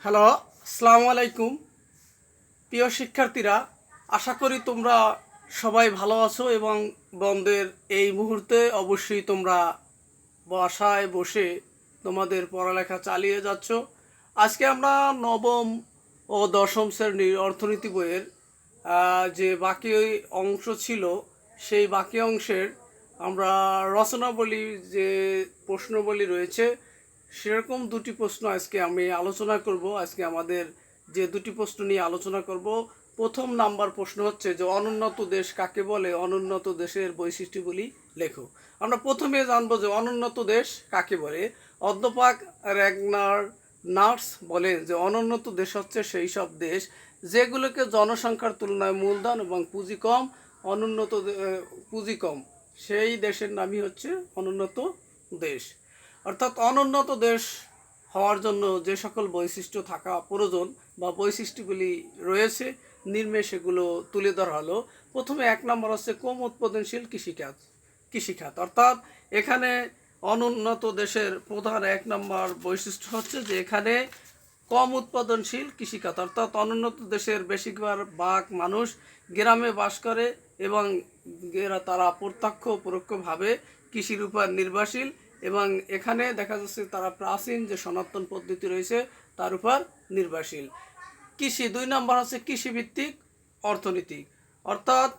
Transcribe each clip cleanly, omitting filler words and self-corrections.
Hello, আসসালামু আলাইকুম। প্রিয় শিক্ষার্থীরা, আশা করি তোমরা সবাই ভালো আছো এবং বন্ধের এই মুহূর্তে অবশ্যই তোমরা বাসায় বসে তোমাদের পড়ালেখা চালিয়ে যাচ্ছ। আজকে আমরা নবম ও দশম শ্রেণীর অর্থনীতি বইয়ের যে বাকি অংশ ছিল, সেই বাকি অংশের আমরা রচনাবলী যে প্রশ্নবলী রয়েছে সেরকম দুটি প্রশ্ন আজকে আমি আলোচনা করব। আজকে আমাদের যে দুটি প্রশ্ন নিয়ে আলোচনা করব, প্রথম নাম্বার প্রশ্ন হচ্ছে যে অনুন্নত দেশ কাকে বলে, অনুন্নত দেশের বৈশিষ্ট্যগুলি লেখো। আমরা প্রথমে জানবো যে অনুন্নত দেশ কাকে বলে। অধ্যাপক র্যাগনার নার্স বলেন যে অনুন্নত দেশ হচ্ছে সেই সব দেশ যেগুলোকে জনসংখ্যার তুলনায় মূলধন এবং পুঁজি কম, অনুন্নত পুঁজি কম, সেই দেশের নামই হচ্ছে অনুন্নত দেশ। অর্থাৎ অনুন্নত দেশ হওয়ার জন্য যে সকল বৈশিষ্ট্য থাকা প্রয়োজন বা বৈশিষ্ট্যগুলি রয়েছে নিম্নে সেগুলো তুলে ধরা হলো। প্রথমে এক নম্বর হচ্ছে কম উৎপাদনশীল কৃষিখাত। অর্থাৎ এখানে অনুন্নত দেশের প্রধান এক নম্বর বৈশিষ্ট্য হচ্ছে যে এখানে কম উৎপাদনশীল কৃষিখাত। অর্থাৎ অনুন্নত দেশের বেশিরভাগ মানুষ গ্রামে বাস করে এবং তারা প্রত্যক্ষ পরোক্ষভাবে কৃষির উপর নির্ভরশীল এবং এখানে দেখা যাচ্ছে তারা প্রাচীন যে সনাতন পদ্ধতি রয়েছে তার উপর নির্ভরশীল। কৃষি দুই নম্বর হচ্ছে কৃষিভিত্তিক অর্থনীতি। অর্থাৎ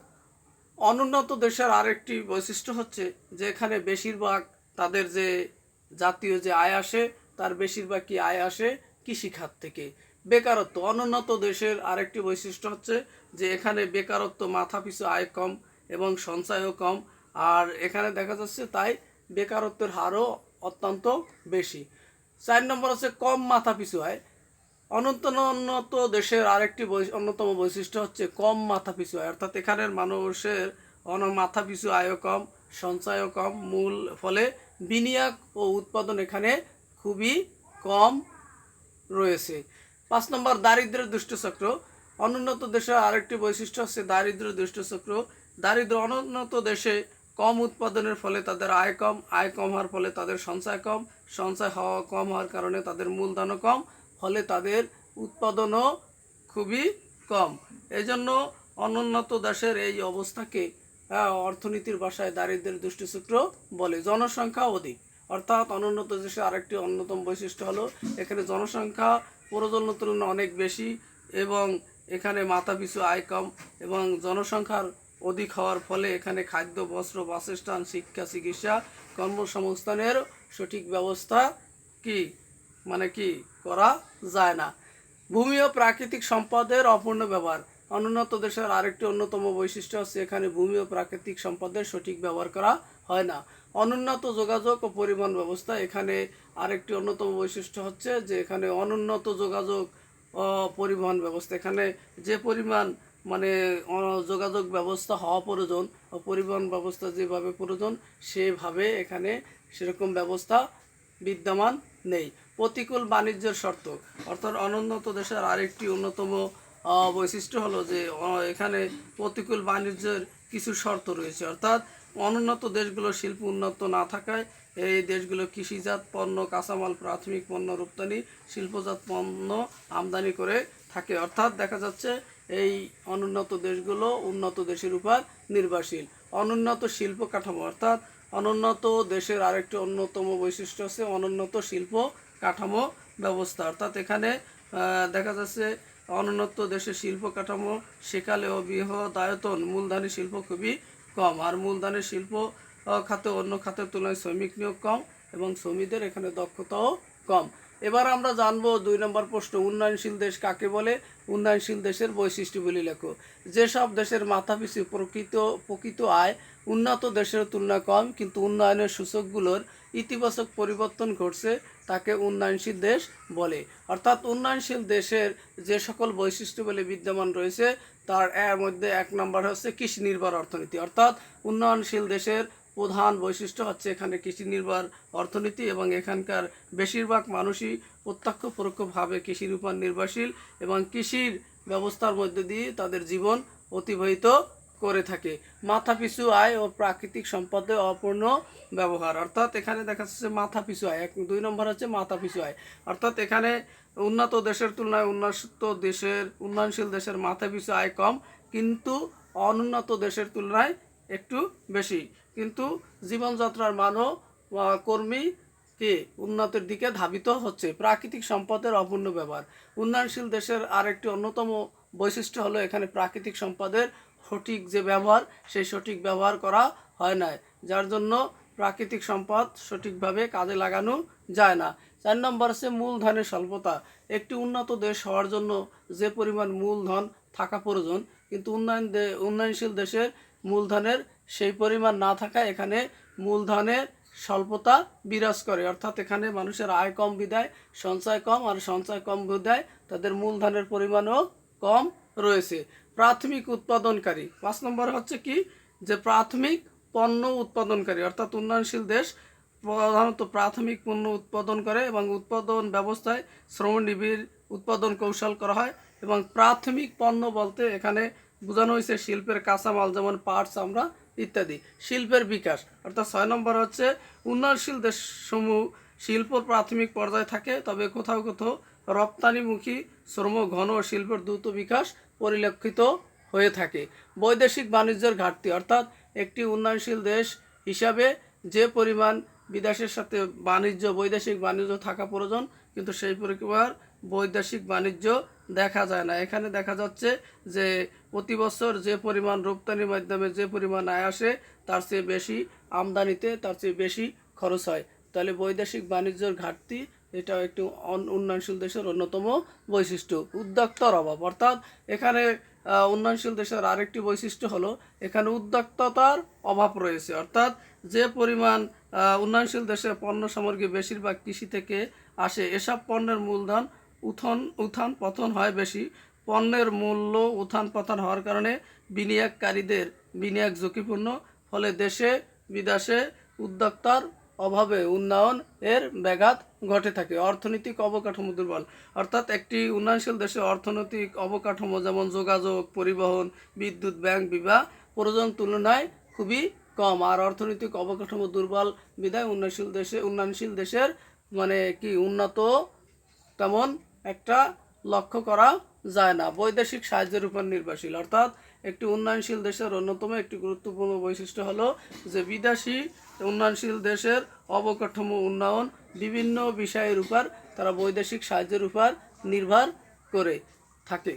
অনুন্নত দেশের আরেকটি বৈশিষ্ট্য হচ্ছে যে এখানে বেশিরভাগ তাদের যে জাতীয় যে আয় আসে তার বেশিরভাগই আয় আসে কৃষিখাত থেকে। বেকারত্ব অনুন্নত দেশের আরেকটি বৈশিষ্ট্য হচ্ছে যে এখানে বেকারত্ব মাথাপিছু আয় কম এবং সঞ্চয়ও কম, আর এখানে দেখা যাচ্ছে তাই বেকারত্বের হারও অত্যন্ত বেশি। 4 নম্বর হচ্ছে কম মাথাপিছু আয়। উন্নত দেশের আরেকটি অন্যতম বৈশিষ্ট্য হচ্ছে কম মাথাপিছু আয়। অর্থাৎ এখানের মানুষের মাথাপিছু আয়ও কম, সঞ্চয়ও কম, মূল ফলে বিনিয়োগ ও উৎপাদন এখানে খুবই কম রয়েছে। 5 নম্বর দারিদ্র্যের দুষ্টচক্র। অনুন্নত দেশের আরেকটি বৈশিষ্ট্য হচ্ছে দারিদ্র্য দুষ্টচক্র। দারিদ্র্য অনুন্নত দেশে কম উৎপাদনের ফলে তাদের আয় কম, আয় কম হওয়ার ফলে তাদের সঞ্চয় কম, সঞ্চয় কম হওয়ার কারণে তাদের মূলধনও কম, ফলে তাদের উৎপাদনও খুবই কম। এই জন্য অনুন্নত দেশের এই অবস্থাকে অর্থনীতির ভাষায় দারিদ্র্যের দুষ্টচক্র বলে। জনসংখ্যা অধিক। অর্থাৎ অনুন্নত দেশের আরেকটি অন্যতম বৈশিষ্ট্য হলো এখানে জনসংখ্যা প্রয়োজনের তুলনায় অনেক বেশি এবং এখানে মাথাপিছু আয় কম এবং জনসংখ্যার অধিক হওয়ার ফলে এখানে খাদ্য, বস্ত্র, বাসস্থান, শিক্ষা, চিকিৎসা, কর্মসংস্থানের সঠিক ব্যবস্থা কি করা যায় না। ভূমি ও প্রাকৃতিক সম্পদের অপূর্ণ ব্যবহার। অনুন্নত দেশের আরেকটি অন্যতম বৈশিষ্ট্য হচ্ছে এখানে ভূমি ও প্রাকৃতিক সম্পদের সঠিক ব্যবহার করা হয় না। অনুন্নত যোগাযোগ ও পরিবহন ব্যবস্থা। এখানে আরেকটি অন্যতম বৈশিষ্ট্য হচ্ছে যে এখানে অনুন্নত যোগাযোগ ও পরিবহন ব্যবস্থা। এখানে যে পরিমাণ যোগাযোগ ব্যবস্থা হওয়া প্রয়োজন ও পরিবহন ব্যবস্থা যেভাবে প্রয়োজন সেভাবে এখানে সেরকম ব্যবস্থা বিদ্যমান নেই। প্রতিকূল বাণিজ্যের শর্ত। অর্থাৎ অনুন্নত দেশের আরেকটি অন্যতম বৈশিষ্ট্য হলো যে এখানে প্রতিকূল বাণিজ্যের কিছু শর্ত রয়েছে। অর্থাৎ অনুন্নত দেশগুলো শিল্প উন্নত না থাকায় এই দেশগুলো কৃষিজাত পণ্য, কাঁচামাল, প্রাথমিক পণ্য রপ্তানি, শিল্পজাত পণ্য আমদানি করে থাকে। অর্থাৎ দেখা যাচ্ছে এই অনুন্নত দেশগুলো উন্নত দেশের উপর নির্ভরশীল। অনুন্নত শিল্প কাঠামো। অর্থাৎ অনুন্নত দেশের আরেকটি অন্যতম বৈশিষ্ট্য হচ্ছে অনুন্নত শিল্প কাঠামো ব্যবস্থা। অর্থাৎ এখানে দেখা যাচ্ছে অনুন্নত দেশের শিল্প কাঠামো সেকালে ও বৃহদায়তন মূলধানী শিল্প খুবই কম, আর মূলধানের শিল্প খাতে অন্য খাতের তুলনায় শ্রমিক নিয়োগ কম এবং শ্রমিকদের এখানে দক্ষতাও কম। এবার আমরা জানবো 2 নম্বর প্রশ্ন, উন্নয়নশীল দেশ কাকে বলে? উন্নয়নশীল দেশের বৈশিষ্ট্যগুলি লেখো। যেসব দেশের মাথাপিছু প্রকৃত আয় উন্নত দেশের তুলনায় কম কিন্তু উন্নয়নের সূচকগুলোর ইতিবাচক পরিবর্তন ঘটছে তাকে উন্নয়নশীল দেশ বলে। অর্থাৎ উন্নয়নশীল দেশের যে সকল বৈশিষ্ট্যগুলি বিদ্যমান রয়েছে তার এর মধ্যে 1 নম্বর হচ্ছে কৃষি নির্ভর অর্থনীতি। অর্থাৎ উন্নয়নশীল দেশের প্রধান বৈশিষ্ট্য হচ্ছে এখানে কৃষি নির্ভর অর্থনীতি এবং এখানকার বেশিরভাগ মানুষই প্রত্যক্ষ পরোক্ষভাবে কৃষির উপর নির্ভরশীল এবং কৃষির ব্যবস্থার মধ্যে দিয়ে তাদের জীবন অতিবাহিত করে থাকে। মাথাপিছু আয় ও প্রাকৃতিক সম্পদের অপূর্ণ ব্যবহার, অর্থাৎ এখানে দেখা যাচ্ছে মাথাপিছু আয়, 2 নম্বর হচ্ছে মাথাপিছু আয়, অর্থাৎ এখানে উন্নত দেশের তুলনায় উন্নয়নশীল দেশের মাথাপিছু আয় কম, কিন্তু অনুন্নত দেশের তুলনায় একটু বেশি, কিন্তু জীবনযাত্রার মানও কর্মী কি উন্নতির দিকে ধাবিত হচ্ছে। প্রাকৃতিক সম্পদের অপূর্ণ ব্যবহার, উন্নয়নশীল দেশের আরেকটি অন্যতম বৈশিষ্ট্য হলো এখানে প্রাকৃতিক সম্পদের সঠিক যে ব্যবহার, সেই সঠিক ব্যবহার করা হয় না, যার জন্য প্রাকৃতিক সম্পদ সঠিকভাবে কাজে লাগানো যায় না। 4 নম্বর হচ্ছে মূলধনের স্বল্পতা, একটি উন্নত দেশ হওয়ার জন্য যে পরিমাণ মূলধন থাকা প্রয়োজন, কিন্তু উন্নয়নশীল দেশের মূলধনের সেই পরিমাণ না থাকায় এখানে মূলধনের স্বল্পতা বিরাজ করে, অর্থাৎ এখানে মানুষের আয় কম বিদায় সঞ্চয় কম, আর সঞ্চয় কম বিদায় তাদের মূলধনের পরিমাণও কম রয়েছে। প্রাথমিক উৎপাদনকারী, 5 নম্বর হচ্ছে কি যে প্রাথমিক পণ্য উৎপাদনকারী, অর্থাৎ উন্নয়নশীল দেশ প্রধানত প্রাথমিক পণ্য উৎপাদন করে এবং উৎপাদন ব্যবস্থায় শ্রমনিবিড় উৎপাদন কৌশল করা হয়। এবং প্রাথমিক পণ্য বলতে এখানে বোঝানো হয়েছে শিল্পের কাঁচামাল, যেমন পার্টস আমরা ইত্যাদি। শিল্পের বিকাশ, অর্থাৎ 6 নম্বর হচ্ছে উন্নয়নশীল দেশসমূহ শিল্প প্রাথমিক পর্যায়ে থাকে, তবে কোথাও কোথাও রপ্তানিমুখী শ্রম ঘন ও শিল্পের দ্রুত বিকাশ পরিলক্ষিত হয়ে থাকে। বৈদেশিক বাণিজ্যের ঘাটতি, অর্থাৎ একটি উন্নয়নশীল দেশ হিসাবে যে পরিমাণ বিদেশের সাথে বৈদেশিক বাণিজ্য থাকা প্রয়োজন, কিন্তু সেই পরিমাণ বৈদেশিক বাণিজ্য দেখা যায় না। এখানে দেখা যাচ্ছে যে প্রতি বছর যে পরিমাণ রপ্তানির মাধ্যমে যে পরিমাণ আয় আসে, তার চেয়ে বেশি আমদানিতে তার চেয়ে বেশি খরচ হয়, তাহলে বৈদেশিক বাণিজ্যের ঘাটতি এটাও একটি উন্নয়নশীল দেশের অন্যতম বৈশিষ্ট্য। উদ্যোক্তার অভাব, অর্থাৎ এখানে উন্নয়নশীল দেশের আরেকটি বৈশিষ্ট্য হলো এখানে উদ্যোক্তার অভাব রয়েছে, অর্থাৎ যে পরিমাণ উন্নয়নশীল দেশে পণ্য সামগ্রী বেশিরভাগ কৃষি থেকে আসে, এসব পণ্যের মূলধন উত্থান পতন হয় বেশি, পণ্যের মূল্য উত্থান পতন হওয়ার কারণে বিনিয়োগকারীদের বিনিয়োগ ঝুঁকিপূর্ণ, ফলে দেশে বিদেশে উদ্যোক্তার অভাবে উন্নয়ন এর ব্যাঘাত ঘটে থাকে। অর্থনৈতিক অবকাঠামো দুর্বল, অর্থাৎ একটি উন্নয়নশীল দেশে অর্থনৈতিক অবকাঠামো যেমন যোগাযোগ, পরিবহন, বিদ্যুৎ, ব্যাংক বিভাগ প্রয়োজন তুলনায় খুবই কম, আর অর্থনৈতিক অবকাঠামো দুর্বল বিধায় উন্নয়নশীল দেশের মানে কি উন্নত তেমন একটা লক্ষ্য করা যায় না। বৈদেশিক সাহায্যের উপর নির্ভরশীল, অর্থাৎ একটি উন্নয়নশীল দেশের অন্যতম একটি গুরুত্বপূর্ণ বৈশিষ্ট্য হলো যে বিদেশি উন্নয়নশীল দেশের অবকাঠামো উন্নয়ন বিভিন্ন বিষয়ের উপর তারা বৈদেশিক সাহায্যের উপর নির্ভর করে থাকে।